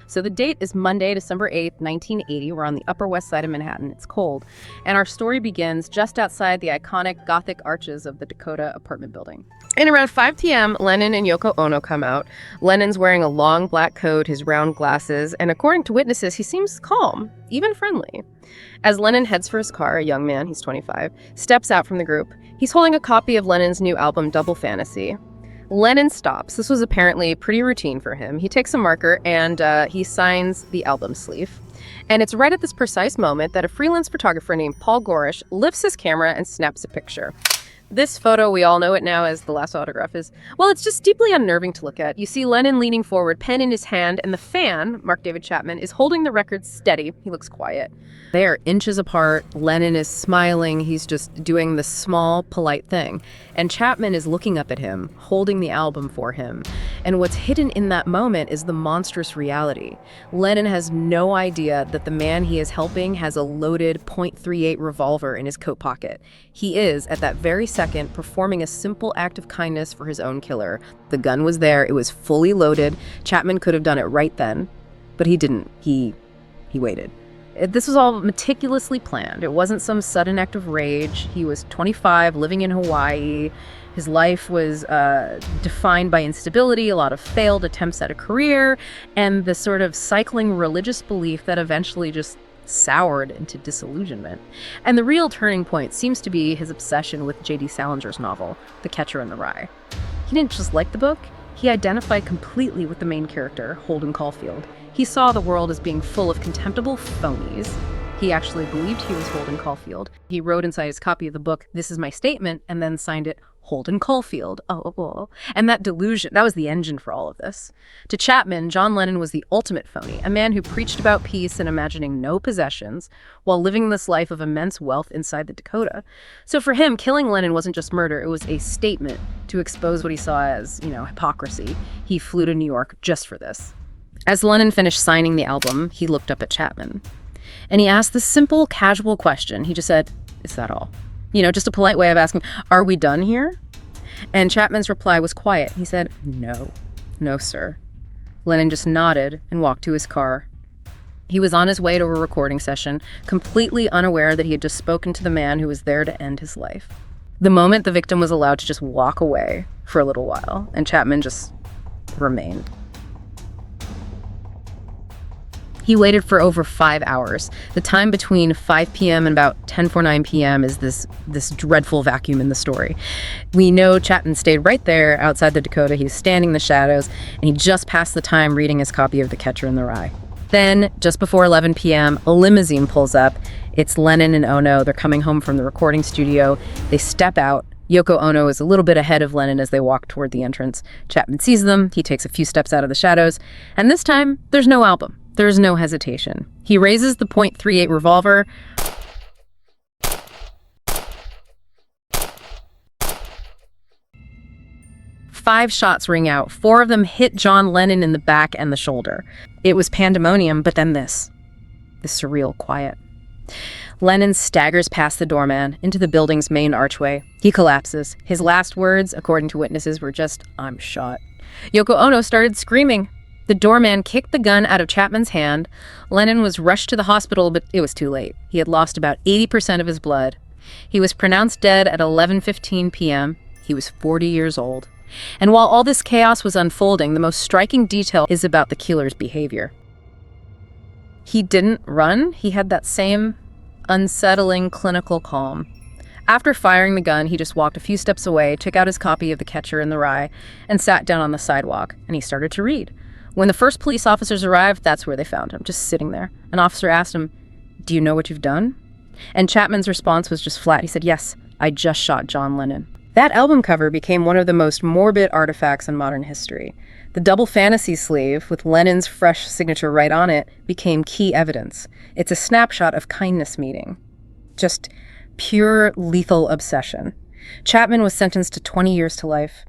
So the date is Monday, December 8th, 1980. We're on the Upper West Side of Manhattan. It's cold. And our story begins just outside the iconic Gothic arches of the Dakota apartment building. And around 5 p.m., Lennon and Yoko Ono come out. Lennon's wearing a long black coat, his round glasses, and according to witnesses, he seems calm, even friendly. As Lennon heads for his car, a young man, he's 25, steps out from the group. He's holding a copy of Lennon's new album, Double Fantasy. Lennon stops. This was apparently pretty routine for him. He takes a marker and he signs the album sleeve. And it's right at this precise moment that a freelance photographer named Paul Gorish lifts his camera and snaps a picture. This photo, we all know it now as the last autograph, well, it's just deeply unnerving to look at. You see Lennon leaning forward, pen in his hand, and the fan, David Chapman, is holding the record steady. He looks quiet. They are inches apart. Lennon is smiling. He's just doing the small, polite thing. And Chapman is looking up at him, holding the album for him. And what's hidden in that moment is the monstrous reality. Lennon has no idea that the man he is helping has a loaded .38 revolver in his coat pocket. He is, at that very second, performing a simple act of kindness for his own killer. The gun was there. It was fully loaded. Chapman could have done it right then, but he didn't. He waited. This was all meticulously planned. It wasn't some sudden act of rage. He was 25, living in Hawaii. His life was defined by instability, a lot of failed attempts at a career, and the sort of cycling religious belief that eventually just soured into disillusionment. And the real turning point seems to be his obsession with J.D. Salinger's novel, The Catcher in the Rye. He didn't just like the book, he identified completely with the main character, Holden Caulfield. He saw the world as being full of contemptible phonies. He actually believed he was Holden Caulfield. He wrote inside his copy of the book, "This is my statement," and then signed it, Holden Caulfield. And that delusion, that was the engine for all of this. To Chapman, John Lennon was the ultimate phony, a man who preached about peace and imagining no possessions while living this life of immense wealth inside the Dakota. So for him, killing Lennon wasn't just murder, it was a statement to expose what he saw as, hypocrisy. He flew to New York just for this. As Lennon finished signing the album, he looked up at Chapman. And he asked this simple, casual question. He just said, "Is that all?" Just a polite way of asking, "Are we done here?" And Chapman's reply was quiet. He said, No, sir." Lennon just nodded and walked to his car. He was on his way to a recording session, completely unaware that he had just spoken to the man who was there to end his life. The moment the victim was allowed to just walk away for a little while, and Chapman just remained. He waited for over 5 hours. The time between 5 p.m. and about 10:49 p.m. is this dreadful vacuum in the story. We know Chapman stayed right there outside the Dakota. He was standing in the shadows, and he just passed the time reading his copy of The Catcher in the Rye. Then, just before 11 p.m., a limousine pulls up. It's Lennon and Ono. They're coming home from the recording studio. They step out. Yoko Ono is a little bit ahead of Lennon as they walk toward the entrance. Chapman sees them. He takes a few steps out of the shadows. And this time, there's no album. There's no hesitation. He raises the .38 revolver. Five shots ring out. 4 of them hit John Lennon in the back and the shoulder. It was pandemonium, but then this surreal quiet. Lennon staggers past the doorman into the building's main archway. He collapses. His last words, according to witnesses, were just, "I'm shot." Yoko Ono started screaming. The doorman kicked the gun out of Chapman's hand. Lennon was rushed to the hospital, but it was too late. He had lost about 80% of his blood. He was pronounced dead at 11:15 p.m. He was 40 years old. And while all this chaos was unfolding, the most striking detail is about the killer's behavior. He didn't run. He had that same unsettling clinical calm. After firing the gun, he just walked a few steps away, took out his copy of The Catcher in the Rye, and sat down on the sidewalk, and he started to read. When the first police officers arrived, that's where they found him, just sitting there. An officer asked him, "Do you know what you've done?" And Chapman's response was just flat. He said, "Yes, I just shot John Lennon." That album cover became one of the most morbid artifacts in modern history. The Double Fantasy sleeve, with Lennon's fresh signature right on it, became key evidence. It's a snapshot of kindness meeting. Just pure lethal obsession. Chapman was sentenced to 20 years to life.